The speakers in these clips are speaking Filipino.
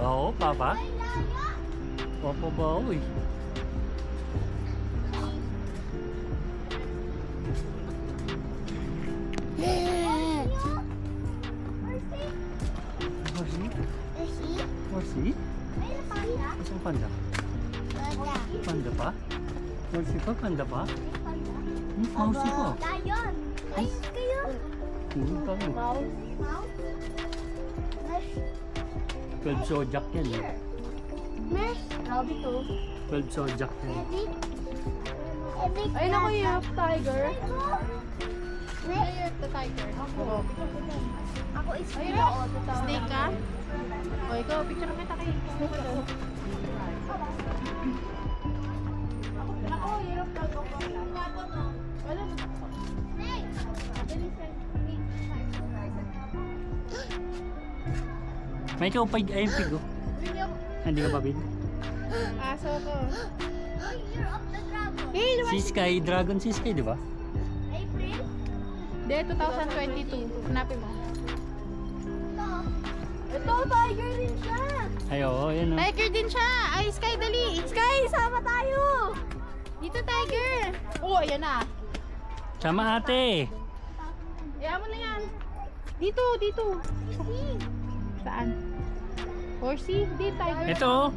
Baho, Papa? Papa baho eh. Horsey? Isang panda? Panda pa? Horsey pa? Panda pa? Mousey pa? Lion! Ayos kayo! Hindi pa rin. 12 zodiac yan eh. Mesh! Grabe to. 12 zodiac yan. Ayun ako yung tiger. Mesh! Ayun, the tiger. Ako is Snake ka? O, ikaw, picture na kita kayo. Ako, hirap ka. Wala na. May ikaw pa ayun pig oh. Hindi ka pa big? Aso ko. Year of the Dragon! Hey, Si Sky, Dragon si Sky, di ba? April? Hindi, 2022. Hanapin mo. Ito, tiger rin siya! Ay, oo, yan oh. Tiger din siya. Ay, Sky, dali. Sky, sama tayo. Dito, tiger. Oh, ayan na. Sama ate. Iyan mo na yan. Dito, dito. Saan? Horsey? Di, tiger. Ito oh.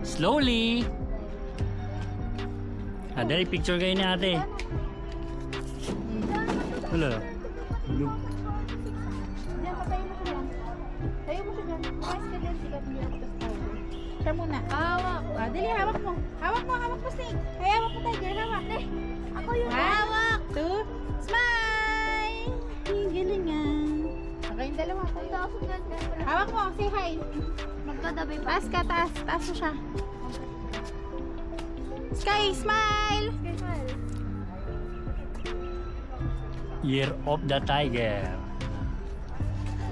Slowly. Dali, picture kayo ni ate. Wala. Look. Diyan, patayin mo siya dyan. Tayo mo siya dyan. Mas ka dyan, sikat niya. Tapos tiger. Siya muna. Hawak. Dali, hawak mo. Hawak mo, snake. Ay, hawak mo, tiger. Hawak. Ako yung Hawak. Two. Smile. Galingan. Okay, yung dalawa. Tayo. Hawak mo, say hi. magkadabi pa. Taas ka, taas. Taas mo siya. Sky, smile. Year of the Tiger.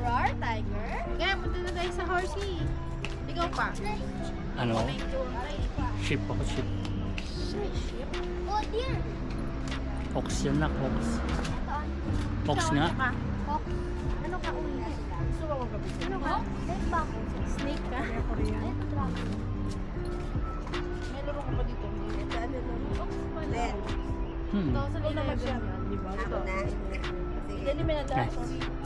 Roar, tiger. Kaya, punta na tayo sa horsey. Ikaw pa. Ano? Sheep ako, sheep. Oh dear! Ox yan na, ox. Ox nga. Hawk. Ano ka uli? Ano ka? Snake ba ako? Snake ka? Ay, dragon. May laro ka pa dito. Len. Hmm. 2011. Dali mo na Ay,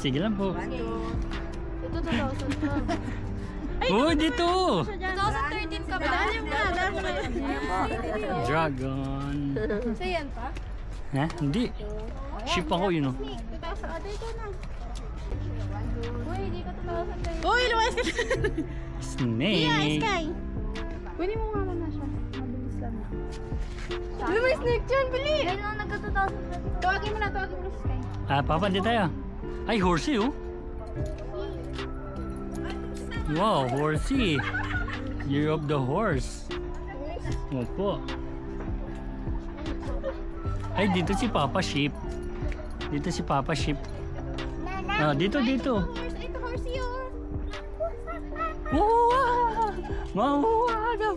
sige lang po. Ito 2012. Oh, dito! 2013 ka ba? Dali mo na. Dali mo na. Dragon. Sa yan pa? Ha? Hindi. Sheep ako yun oh. Snake. 2000. Ito na. Uy, hindi ka 2013. Uy, lumayas ka. Snake. Yeah, Sky. Pwede mo nga na siya. Mabilis lang. Uy, may snake dyan. Bili. Ganun ang nagka-2020. Tawagin mo na si Sky. Papa, di tayo. Ay, horsey oh. Wow, horsey. Year of the horse. Opo. Ay, dito si Papa Sheep. Dito si Papa Sheep. Dito. Ito, horsey yun. Wow! Mahuwa daw.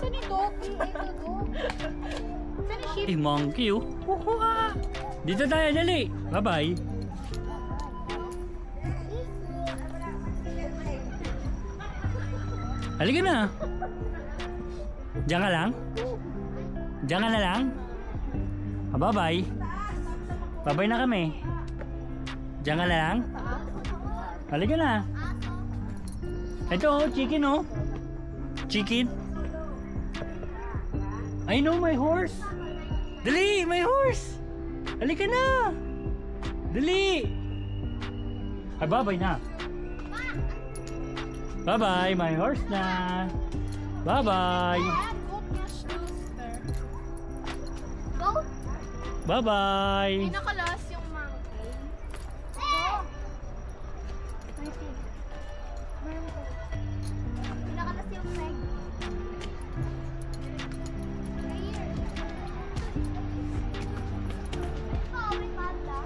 Saan ito? Saan yung sheep? Eh, monkey oh. Mahuwa. Dito tayo, dali. Bye-bye. Halika na. Diyan ka lang? Diyan ka na lang? Bye-bye. Bye-bye na kami. Diyan ka na lang? Halika na. Ito oh, chicken oh. Chicken. I know my horse. Dali, my horse. Halika na. Dali. Ay, bye-bye na. Bye-bye, my horse na. Bye-bye. Go! Bye-bye. Pinakalas yung monkey. Pinakalas yung Meg. Oh, may panda.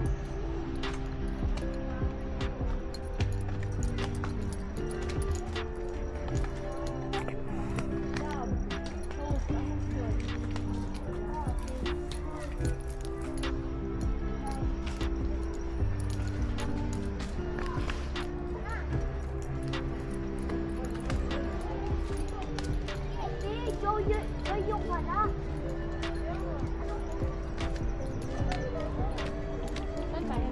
Saan tayo?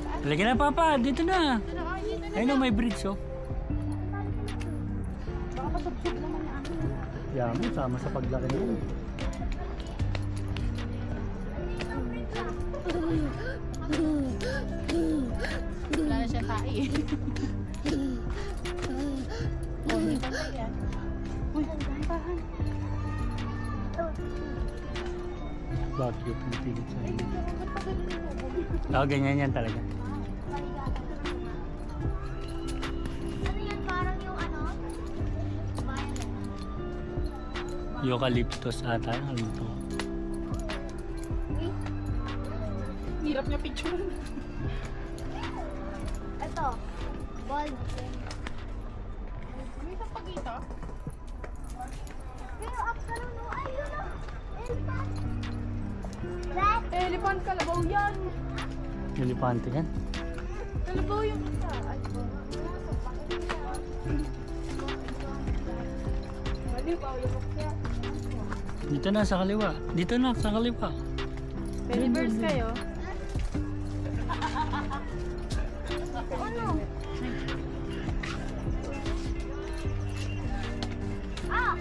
Saan? Halika na, Papa. Dito na. Ano? Oh, dito na. Ayun na, may bridge, oh. Baka pasubsub naman na akin. Yaman, sama sa paglaki na yun. Wala na siya tae. Oh, may pantay yan. Uy, gantahan. Bakit yung tigit sa Ay, inyo? ba't pa ganun yung bubog? Oo, ganyan yan talaga. Ano yan? Parang yung ano? Violet. Eucalyptus ata. Alam mo ito. Hirap niya picture. Ito. Bulb. May isang pagita. Pero afternoon, no? Ay, yun o. Elephant. Red. Elephant kalabaw yan. Elepante yan. Kalabaw yung isa. Ay, kalibaw yung isa. Dito na sa kaliwa. Dito na sa kaliwa. Penny birds kayo? Ano? Ah!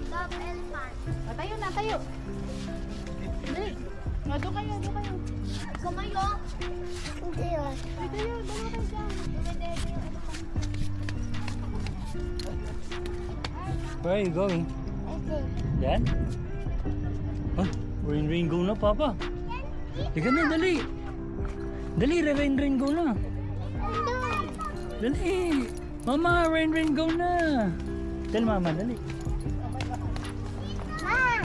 Dog elephant. Tayo na, tayo. Dali. Doon kayo, doon kayo. Kumayo. Hindi yun. Ay, tayo, dalawa kayo dyan. Where are you going? Okay. Yan? Oh, rain go na, Papa. Halika na, dali. Dali, rain go na. Dali. Mama, rain go na. Tell Mama, dali. Ah!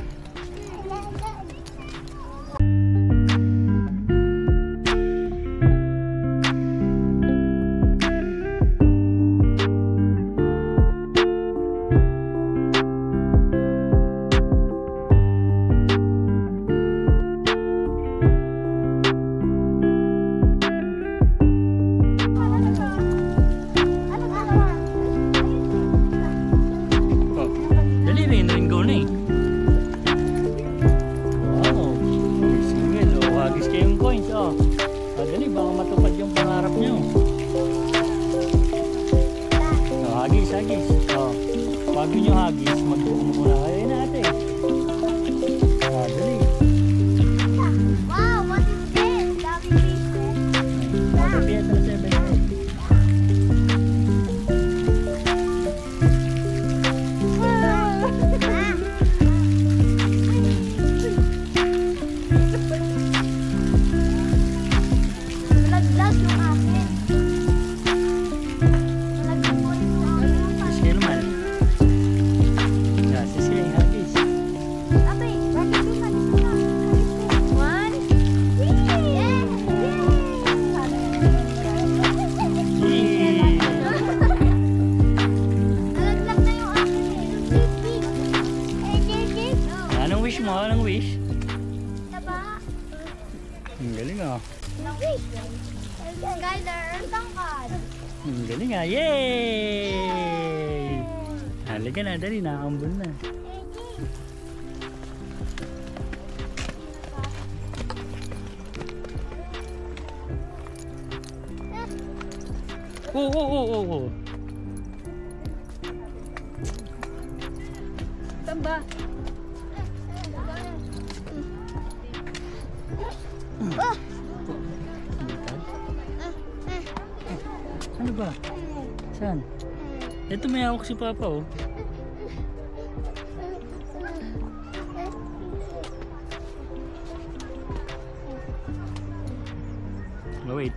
Oh, dali, rain go na eh. Wow. Single, oh, hagis kayong coins, oh. Oh, dali, baka matupad yung pangarap nyo. Oh, hagis. Oh, bago nyo hagis, mag-uum muna kayo natin. Oh, dali. Wow, what is this? Dami pieces. Magkapiyan sa 7. Malaglag yung akin. Malaglag mo rin yung akin. Siskay naman. Yeah, siskay, hagis. Abay, bakit doon na? Dito na. One. Yeah! Yee! Nalaglag na yung akin eh. Yung baby. Anong wish mo? Anong wish? Taba. Ang galing ah. Skyler, tangkad. Ang galing ah. Yay! Halika na, dali, nakakambun na. Oo. Saan ba? Ano ba? Saan? Ito may hawak si Papa oh. Oh, wait.